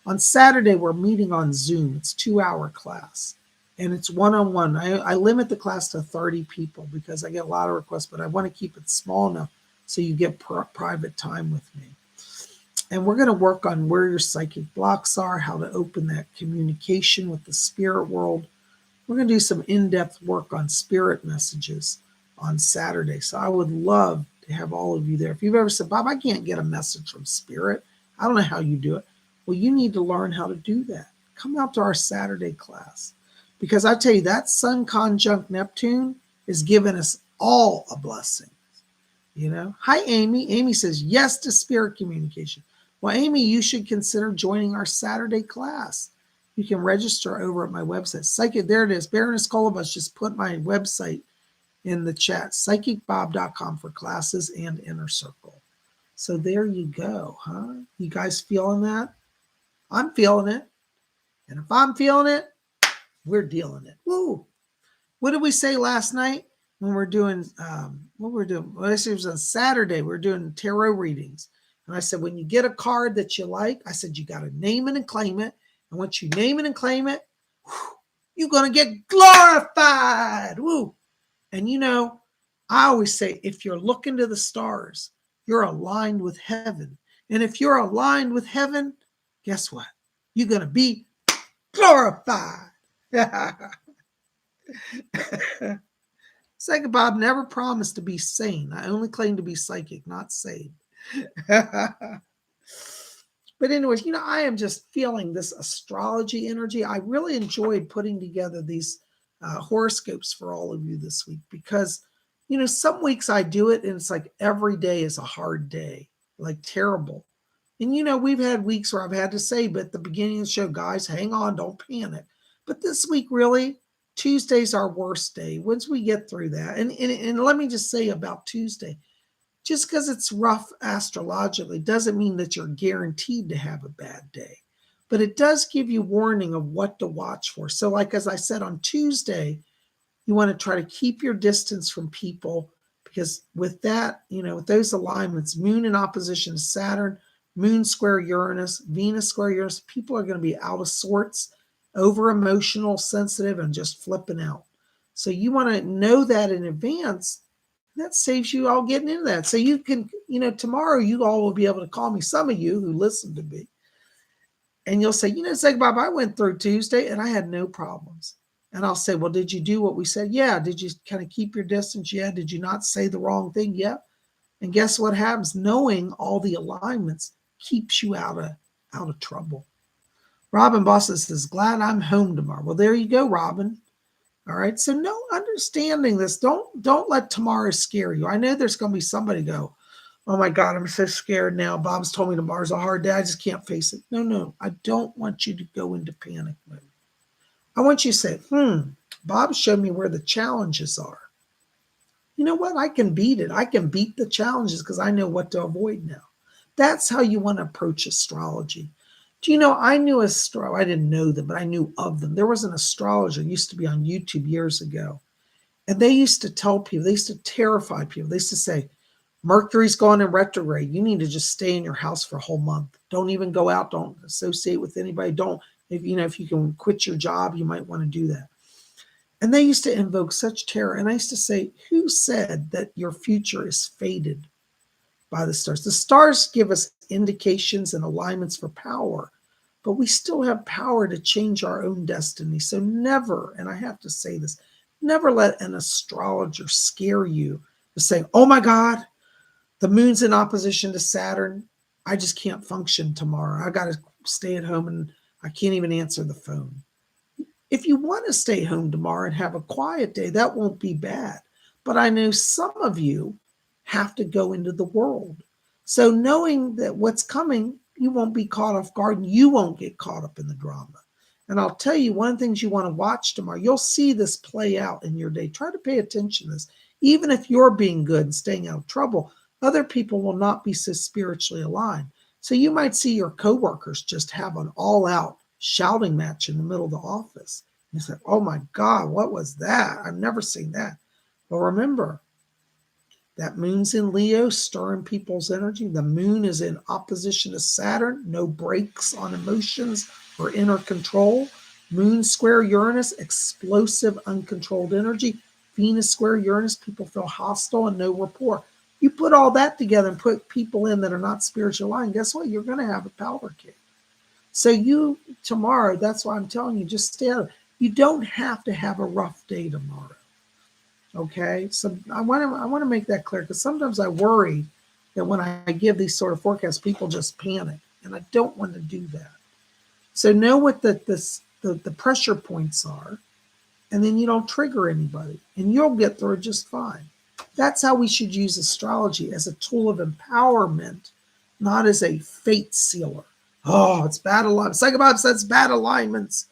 S1: On Saturday, we're meeting on Zoom. It's a 2-hour class. And it's one-on-one. I limit the class to 30 people because I get a lot of requests, but I want to keep it small enough so you get private time with me. And we're going to work on where your psychic blocks are, how to open that communication with the spirit world. We're going to do some in-depth work on spirit messages on Saturday. So I would love to have all of you there. If you've ever said, Bob, I can't get a message from spirit, I don't know how you do it. Well, you need to learn how to do that. Come out to our Saturday class. Because I tell you, that Sun conjunct Neptune is giving us all a blessing. Hi, Amy. Amy says yes to spirit communication. Well, Amy, you should consider joining our Saturday class. You can register over at my website. Psychic, there it is. Baroness Kolobus just put my website in the chat, PsychicBob.com for classes and Inner Circle. So there you go, huh? You guys feeling that? I'm feeling it. And if I'm feeling it, we're dealing it. Woo! What did we say last night when we're doing, Well, I said it was on Saturday. We're doing tarot readings. And I said, when you get a card that you like, I said, you got to name it and claim it. And once you name it and claim it, you're going to get glorified. Woo! And I always say, if you're looking to the stars, you're aligned with heaven. And if you're aligned with heaven, guess what? You're going to be glorified. Psychic Bob never promised to be sane. I only claim to be psychic, not sane. But anyways, I am just feeling this astrology energy. I really enjoyed putting together these horoscopes for all of you this week because, some weeks I do it and it's like every day is a hard day, like terrible. And, we've had weeks where I've had to say, but at the beginning of the show, guys, hang on, don't panic. But this week, really, Tuesday's our worst day. Once we get through that, and let me just say about Tuesday, just because it's rough astrologically doesn't mean that you're guaranteed to have a bad day. But it does give you warning of what to watch for. So, like as I said on Tuesday, you want to try to keep your distance from people because with that, with those alignments, Moon in opposition to Saturn, Moon square Uranus, Venus square Uranus, people are going to be out of sorts, over emotional, sensitive, and just flipping out. So you want to know that in advance. That saves you all getting into that. So you can, tomorrow you all will be able to call me, some of you who listen to me, and you'll say, say, Bob, I went through Tuesday and I had no problems. And I'll say, well, did you do what we said? Yeah. Did you kind of keep your distance? Yeah. Did you not say the wrong thing? Yeah. And guess what happens? Knowing all the alignments keeps you out of trouble. Robin Boston says, glad I'm home tomorrow. Well, there you go, Robin. All right. So no, understanding this, don't let tomorrow scare you. I know there's going to be somebody go, oh my God, I'm so scared now. Bob's told me tomorrow's a hard day. I just can't face it. No, I don't want you to go into panic mode. I want you to say, Bob showed me where the challenges are. You know what? I can beat it. I can beat the challenges because I know what to avoid now. That's how you want to approach astrology. Do you know, I knew I didn't know them, but I knew of them. There was an astrologer, used to be on YouTube years ago. And they used to tell people, they used to terrify people. They used to say, Mercury's going in retrograde. You need to just stay in your house for a whole month. Don't even go out. Don't associate with anybody. If you can quit your job, you might want to do that. And they used to invoke such terror. And I used to say, who said that your future is fated by the stars? The stars give us indications and alignments for power, but we still have power to change our own destiny. So never, and I have to say this, never let an astrologer scare you to say, oh my God, the moon's in opposition to Saturn. I just can't function tomorrow. I got to stay at home and I can't even answer the phone. If you want to stay home tomorrow and have a quiet day, that won't be bad. But I know some of you have to go into the world. So knowing that what's coming, you won't be caught off guard and you won't get caught up in the drama. And I'll tell you, one of the things you want to watch tomorrow, you'll see this play out in your day. Try to pay attention to this. Even if you're being good and staying out of trouble, other people will not be so spiritually aligned. So you might see your coworkers just have an all-out shouting match in the middle of the office. You say, oh my God, what was that? I've never seen that. But remember, that moon's in Leo, stirring people's energy. The moon is in opposition to Saturn, no brakes on emotions or inner control. Moon square Uranus, explosive, uncontrolled energy. Venus square Uranus, people feel hostile and no rapport. You put all that together and put people in that are not spiritual aligned, guess what? You're going to have a power kick. So you, tomorrow, that's why I'm telling you, just stay out. You don't have to have a rough day tomorrow. Okay, so I want to make that clear because sometimes I worry that when I give these sort of forecasts, people just panic, and I don't want to do that. So know what the pressure points are, and then you don't trigger anybody, and you'll get through it just fine. That's how we should use astrology, as a tool of empowerment, not as a fate sealer. Oh, it's bad alignments. PsychicBob says bad alignments.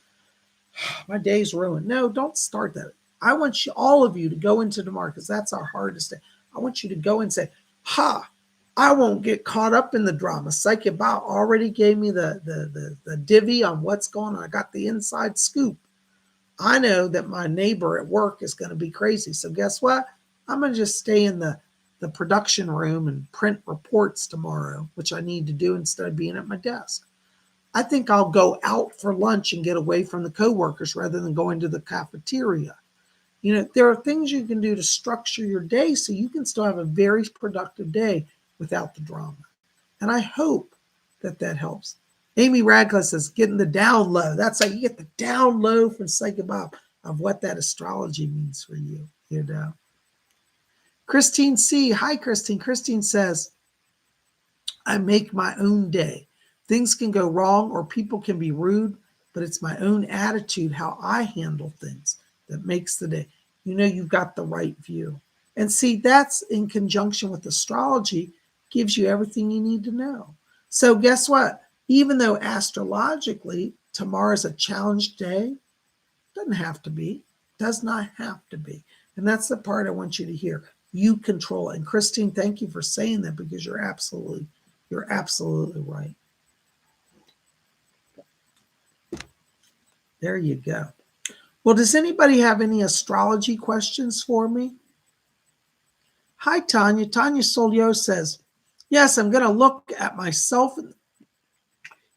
S1: My day's ruined. No, don't start that. I want you, all of you, to go into tomorrow, because that's our hardest day. I want you to go and say, I won't get caught up in the drama. PsychicBob already gave me the divvy on what's going on. I got the inside scoop. I know that my neighbor at work is going to be crazy. So guess what? I'm going to just stay in the production room and print reports tomorrow, which I need to do instead of being at my desk. I think I'll go out for lunch and get away from the coworkers rather than going to the cafeteria. There are things you can do to structure your day so you can still have a very productive day without the drama. And I hope that helps. Amy Radcliffe says, getting the down low. That's how you get the down low from PsychicBob of what that astrology means for you, Christine C. Hi, Christine. Christine says, I make my own day. Things can go wrong or people can be rude, but it's my own attitude, how I handle things that makes the day. You know, you've got the right view. And see, that's in conjunction with astrology, gives you everything you need to know. So guess what? Even though astrologically tomorrow's a challenge day, doesn't have to be, does not have to be. And that's the part I want you to hear. You control it. And Christine, thank you for saying that, because you're absolutely right. There you go. Well, does anybody have any astrology questions for me? Hi, Tanya. Tanya Solio says, yes, I'm going to look at myself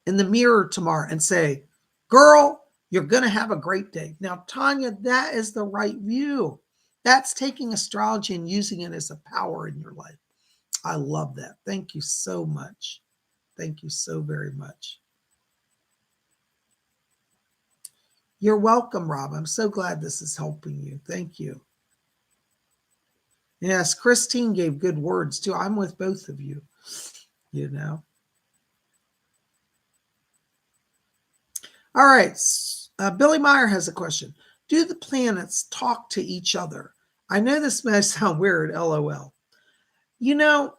S1: in the mirror tomorrow and say, girl, you're going to have a great day. Now, Tanya, that is the right view. That's taking astrology and using it as a power in your life. I love that. Thank you so much. Thank you so very much. You're welcome, Rob. I'm so glad this is helping you. Thank you. Yes, Christine gave good words too. I'm with both of you, you know. All right. Billy Meyer has a question. Do the planets talk to each other? I know this may sound weird, LOL. You know,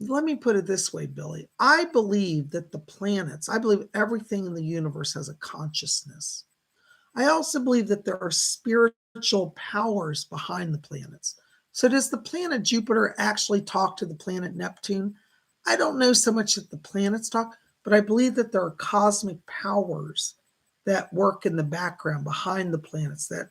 S1: let me put it this way, Billy. I believe that the planets, I believe everything in the universe has a consciousness. I also believe that there are spiritual powers behind the planets. So does the planet Jupiter actually talk to the planet Neptune? I don't know so much that the planets talk, but I believe that there are cosmic powers that work in the background behind the planets that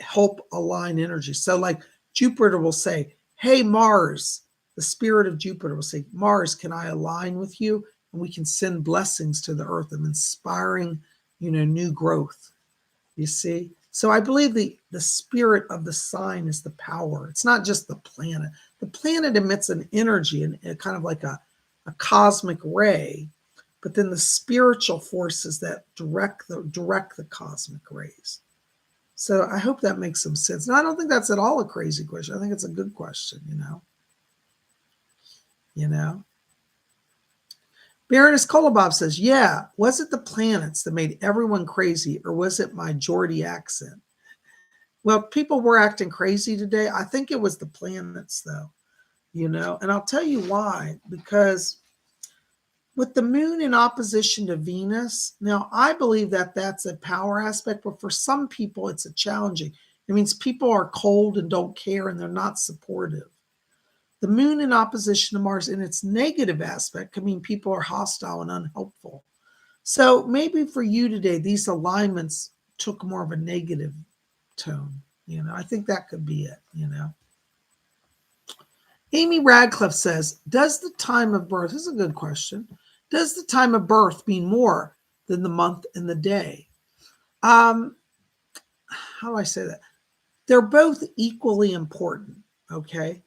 S1: help align energy. So like Jupiter will say, hey, Mars, the spirit of Jupiter will say, Mars, can I align with you? And we can send blessings to the earth of inspiring, new growth. You see? So I believe the spirit of the sign is the power. It's not just the planet. The planet emits an energy and kind of like a cosmic ray, but then the spiritual forces that direct the cosmic rays. So I hope that makes some sense. Now, I don't think that's at all a crazy question. I think it's a good question, You know? Baroness Kolobob says, yeah, was it the planets that made everyone crazy, or was it my Geordie accent? Well, people were acting crazy today. I think it was the planets, though, and I'll tell you why. Because with the moon in opposition to Venus, now I believe that that's a power aspect, but for some people, it's a challenging. It means people are cold and don't care, and they're not supportive. The moon in opposition to Mars in its negative aspect can mean people are hostile and unhelpful. So maybe for you today, these alignments took more of a negative tone. I think that could be it, Amy Radcliffe says, does the time of birth, this is a good question, does the time of birth mean more than the month and the day? How do I say that? They're both equally important, okay?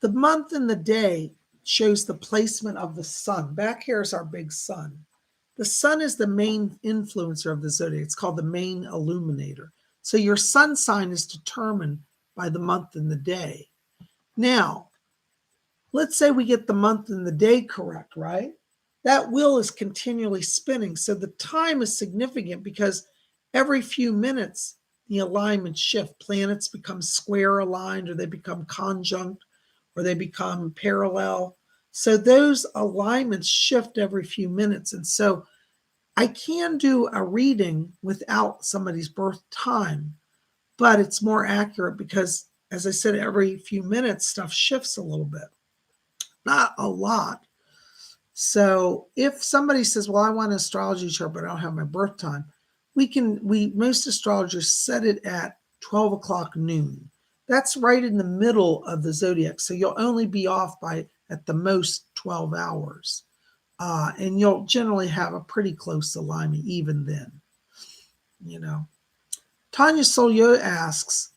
S1: The month and the day shows the placement of the sun. Back here is our big sun. The sun is the main influencer of the zodiac. It's called the main illuminator. So your sun sign is determined by the month and the day. Now, let's say we get the month and the day correct, right? That wheel is continually spinning. So the time is significant because every few minutes, the alignments shift. Planets become square aligned, or they become conjunct, or they become parallel. So those alignments shift every few minutes. And so I can do a reading without somebody's birth time, but it's more accurate because, as I said, every few minutes stuff shifts a little bit, not a lot. So if somebody says, well, I want an astrology chart, but I don't have my birth time, most astrologers set it at 12 o'clock noon. That's right in the middle of the zodiac. So you'll only be off by at the most 12 hours. And you'll generally have a pretty close alignment even then. Tanya Solio asks,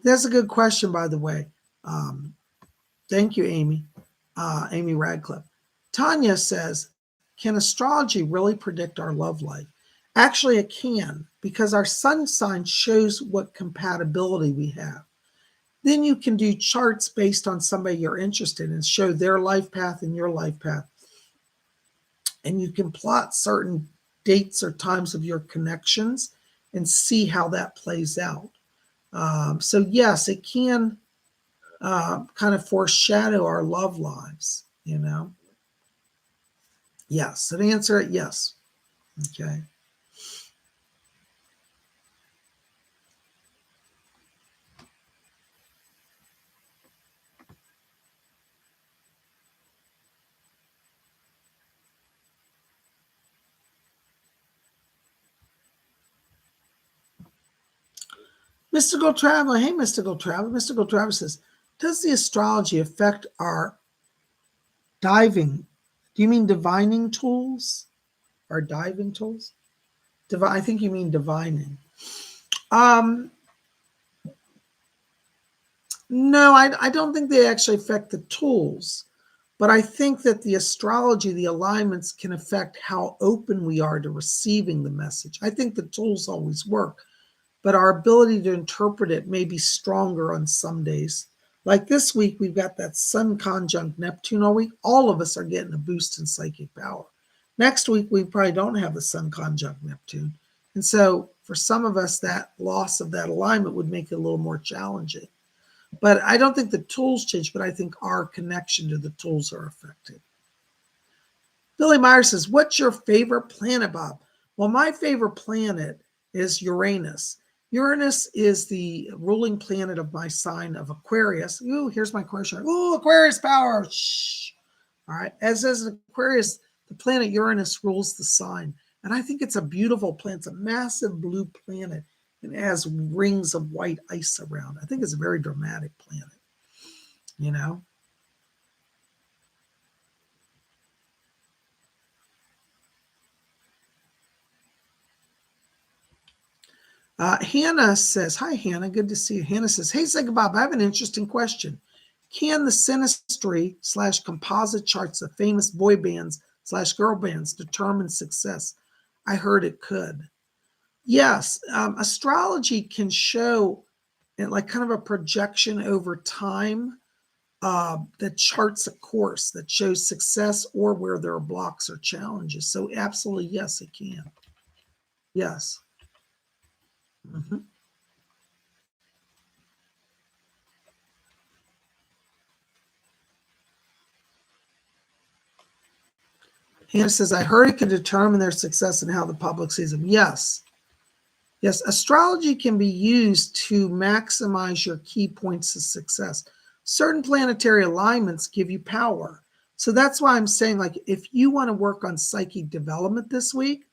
S1: that's a good question, by the way. Thank you, Amy. Amy Radcliffe. Tanya says, can astrology really predict our love life? Actually, it can, because our sun sign shows what compatibility we have. Then you can do charts based on somebody you're interested in, show their life path and your life path. And you can plot certain dates or times of your connections and see how that plays out. So yes, it can kind of foreshadow our love lives, you know. Yes. So to answer it, yes. Okay. Mystical Traveler. Hey, Mystical Traveler. Mystical Traveler says, does the astrology affect our diving? Do you mean divining tools? Our diving tools? I think you mean divining. No, I don't think they actually affect the tools, but I think that the astrology, the alignments can affect how open we are to receiving the message. I think the tools always work, but our ability to interpret it may be stronger on some days. Like this week, we've got that Sun conjunct Neptune all week. All of us are getting a boost in psychic power. Next week, we probably don't have the Sun conjunct Neptune. And so for some of us, that loss of that alignment would make it a little more challenging. But I don't think the tools change, but I think our connection to the tools are affected. Billy Meyer says, what's your favorite planet, Bob? Well, my favorite planet is Uranus. Uranus is the ruling planet of my sign of Aquarius. Ooh, here's my question. Ooh, Aquarius power. Shh. All right. As an Aquarius, the planet Uranus rules the sign. And I think it's a beautiful planet. It's a massive blue planet. And it has rings of white ice around. I think it's a very dramatic planet, you know? Hannah says, hi, Hannah. Good to see you. Hannah says, hey, Psychic Bob, I have an interesting question. Can the synastry / composite charts of famous boy bands / girl bands determine success? I heard it could. Yes, astrology can show like kind of a projection over time that charts a course that shows success or where there are blocks or challenges. So absolutely, yes, it can. Yes. Mm-hmm. Hannah says, I heard it can determine their success and how the public sees them. Yes. Yes. Astrology can be used to maximize your key points of success. Certain planetary alignments give you power. So that's why I'm saying, like, if you want to work on psychic development this week,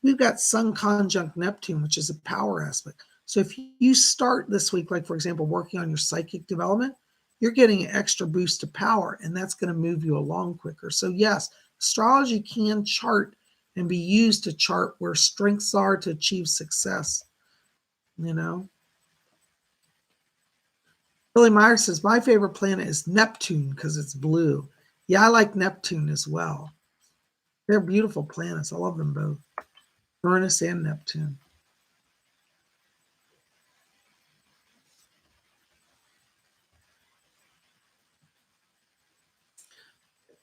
S1: we've got Sun conjunct Neptune, which is a power aspect. So if you start this week, like, for example, working on your psychic development, you're getting an extra boost of power, and that's going to move you along quicker. So yes, astrology can chart and be used to chart where strengths are to achieve success, you know. Billy Meyer says, my favorite planet is Neptune because it's blue. Yeah, I like Neptune as well. They're beautiful planets. I love them both, Uranus and Neptune.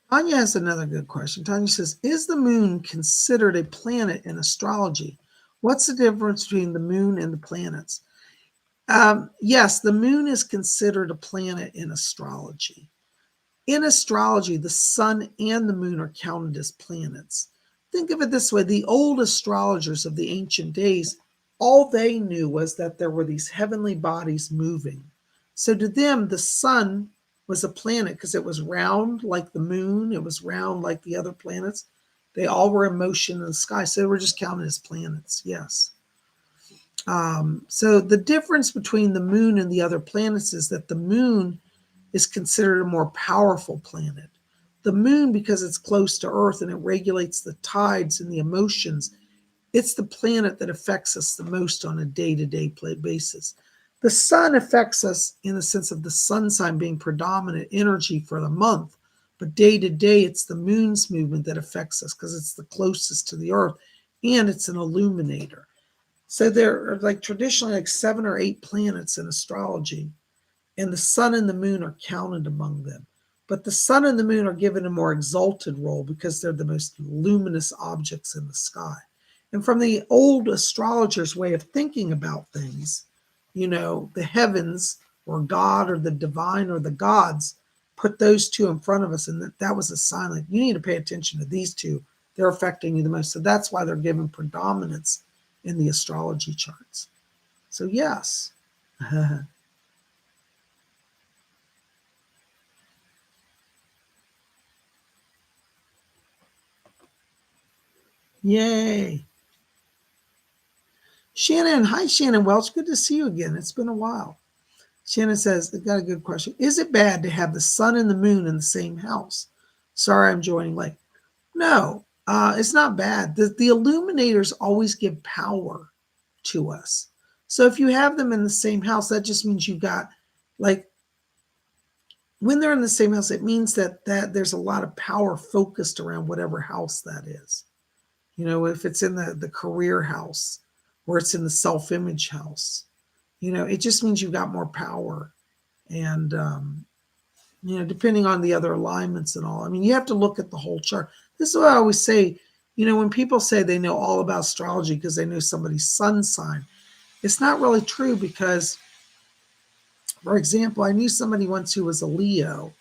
S1: Tanya has another good question. Tanya says, is the moon considered a planet in astrology? What's the difference between the moon and the planets? Yes, the moon is considered a planet in astrology. In astrology, the sun and the moon are counted as planets. Think of it this way, the old astrologers of the ancient days, all they knew was that there were these heavenly bodies moving. So to them, the sun was a planet because it was round like the moon, it was round like the other planets. They all were in motion in the sky, so they were just counted as planets, yes. So the difference between the moon and the other planets is that the moon is considered a more powerful planet. The moon, because it's close to Earth and it regulates the tides and the emotions, it's the planet that affects us the most on a day-to-day basis. The sun affects us in the sense of the sun sign being predominant energy for the month, but day to day, it's the moon's movement that affects us because it's the closest to the Earth and it's an illuminator. So there are like traditionally like 7 or 8 planets in astrology. and the sun and the moon are counted among them. But the sun and the moon are given a more exalted role because they're the most luminous objects in the sky. And from the old astrologers' way of thinking about things, the heavens or God or the divine or the gods put those two in front of us. And that was a sign like, you need to pay attention to these two. They're affecting you the most. So that's why they're given predominance in the astrology charts. So, yes. Yay. Shannon, hi, Shannon Welch. Good to see you again. It's been a while. Shannon says, I got a good question. Is it bad to have the sun and the moon in the same house? Sorry, I'm joining late. No, it's not bad. The illuminators always give power to us. So if you have them in the same house, that just means you got, like, when they're in the same house, it means that there's a lot of power focused around whatever house that is. If it's in the career house or it's in the self-image house, it just means you've got more power. And, depending on the other alignments and all, I mean, you have to look at the whole chart. This is what I always say, when people say they know all about astrology because they know somebody's sun sign, it's not really true because, for example, I knew somebody once who was a Leo,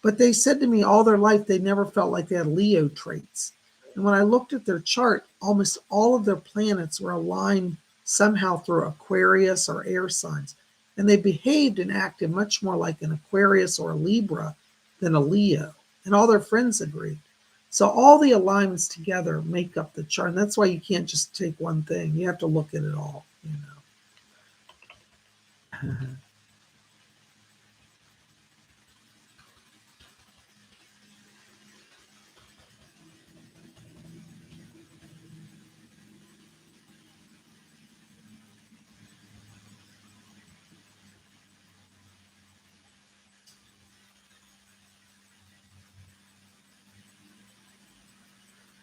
S1: but they said to me all their life they never felt like they had Leo traits. And when I looked at their chart, almost all of their planets were aligned somehow through Aquarius or air signs. And they behaved and acted much more like an Aquarius or a Libra than a Leo. And all their friends agreed. So all the alignments together make up the chart. And that's why you can't just take one thing. You have to look at it all,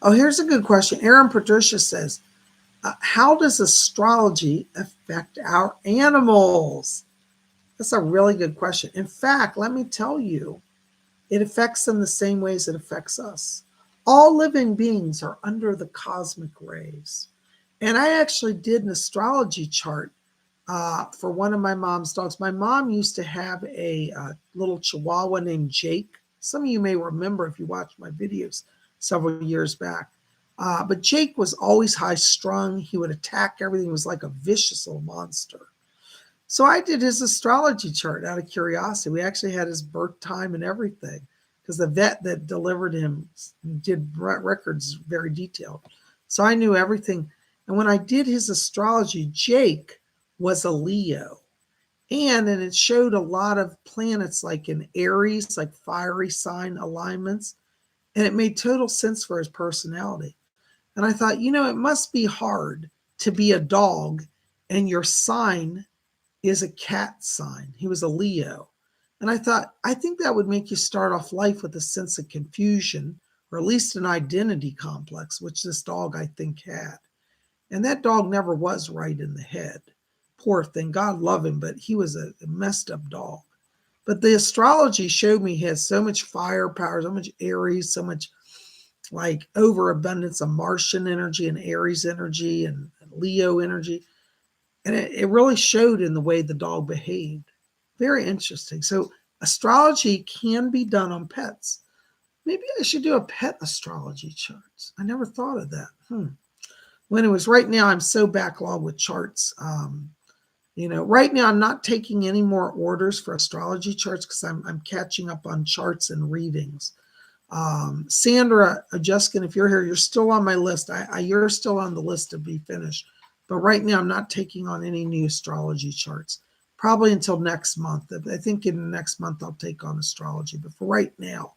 S1: Oh, here's a good question. Aaron Patricia says, how does astrology affect our animals? That's a really good question. In fact, let me tell you, it affects them the same ways it affects us. All living beings are under the cosmic rays. And I actually did an astrology chart for one of my mom's dogs. My mom used to have a little chihuahua named Jake. Some of you may remember if you watched my videos several years back. But Jake was always high strung. He would attack everything. He was like a vicious little monster. So I did his astrology chart out of curiosity. We actually had his birth time and everything because the vet that delivered him did records very detailed. So I knew everything. And when I did his astrology, Jake was a Leo. And it showed a lot of planets like in Aries, like fiery sign alignments. And it made total sense for his personality. And I thought, it must be hard to be a dog and your sign is a cat sign. He was a Leo. And I thought, I think that would make you start off life with a sense of confusion, or at least an identity complex, which this dog, I think, had. And that dog never was right in the head. Poor thing. God love him, but he was a messed up dog. But the astrology showed me he has so much firepower, so much Aries, so much like overabundance of Martian energy and Aries energy and Leo energy. And it really showed in the way the dog behaved. Very interesting. So astrology can be done on pets. Maybe I should do a pet astrology charts. I never thought of that. Well, anyways, right now I'm so backlogged with charts. Right now I'm not taking any more orders for astrology charts because I'm catching up on charts and readings. Sandra Juskin, if you're here, you're still on my list. You're still on the list to be finished. But right now, I'm not taking on any new astrology charts. Probably until next month. I think in the next month, I'll take on astrology. But for right now,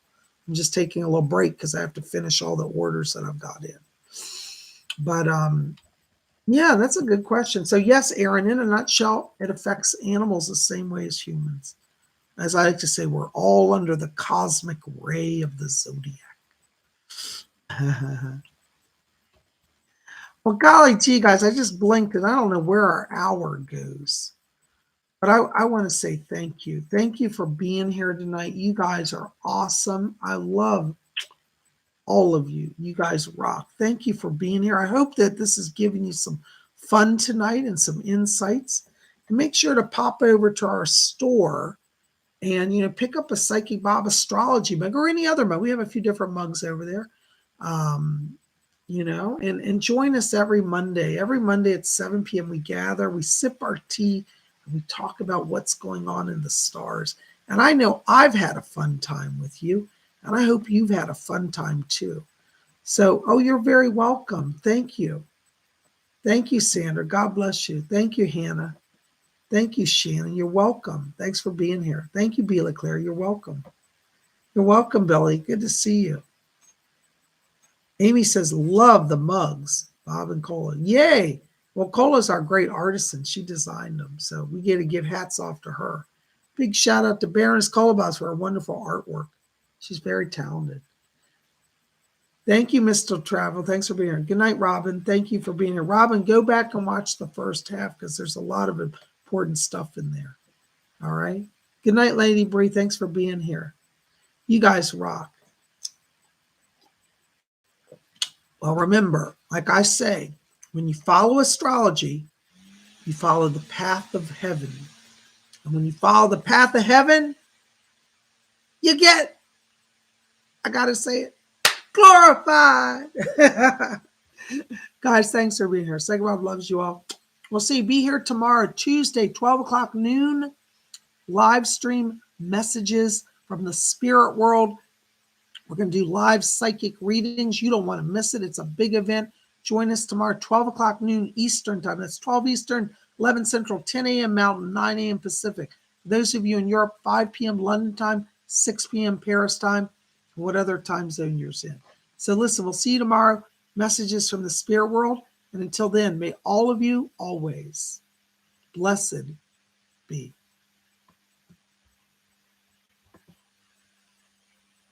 S1: I'm just taking a little break because I have to finish all the orders that I've got in. But yeah, that's a good question. So yes, Aaron, in a nutshell, it affects animals the same way as humans. As I like to say, we're all under the cosmic ray of the zodiac. Well, golly gee, guys, I just blinked and I don't know where our hour goes. But I want to say thank you. Thank you for being here tonight. You guys are awesome. I love all of you. You guys rock. Thank you for being here. I hope that this is giving you some fun tonight and some insights. And make sure to pop over to our store and pick up a Psychic Bob Astrology mug or any other mug. We have a few different mugs over there. And join us every Monday. Every Monday at 7 p.m. we gather, we sip our tea, and we talk about what's going on in the stars. And I know I've had a fun time with you, and I hope you've had a fun time too. So, you're very welcome. Thank you. Thank you, Sandra. God bless you. Thank you, Hannah. Thank you, Shannon. You're welcome. Thanks for being here. Thank you, Bela Claire. You're welcome. You're welcome, Billy. Good to see you. Amy says, love the mugs, Bob and Cola. Yay. Well, Cola's our great artisan. She designed them. So we get to give hats off to her. Big shout out to Baroness Colabas for her wonderful artwork. She's very talented. Thank you, Mr. Travel. Thanks for being here. Good night, Robin. Thank you for being here. Robin, go back and watch the first half because there's a lot of important stuff in there. All right. Good night, Lady Bree. Thanks for being here. You guys rock. Well, remember, like I say, when you follow astrology, you follow the path of heaven. And when you follow the path of heaven, you get, I got to say it, glorified. Guys, thanks for being here. Psychic Bob loves you all. We'll see you. Be here tomorrow, Tuesday, 12 o'clock noon. Live stream messages from the spirit world. We're going to do live psychic readings. You don't want to miss it. It's a big event. Join us tomorrow, 12 o'clock noon Eastern time. That's 12 Eastern, 11 Central, 10 a.m. Mountain, 9 a.m. Pacific. Those of you in Europe, 5 p.m. London time, 6 p.m. Paris time, what other time zone you're in. So listen, we'll see you tomorrow. Messages from the spirit world. And until then, may all of you always blessed be.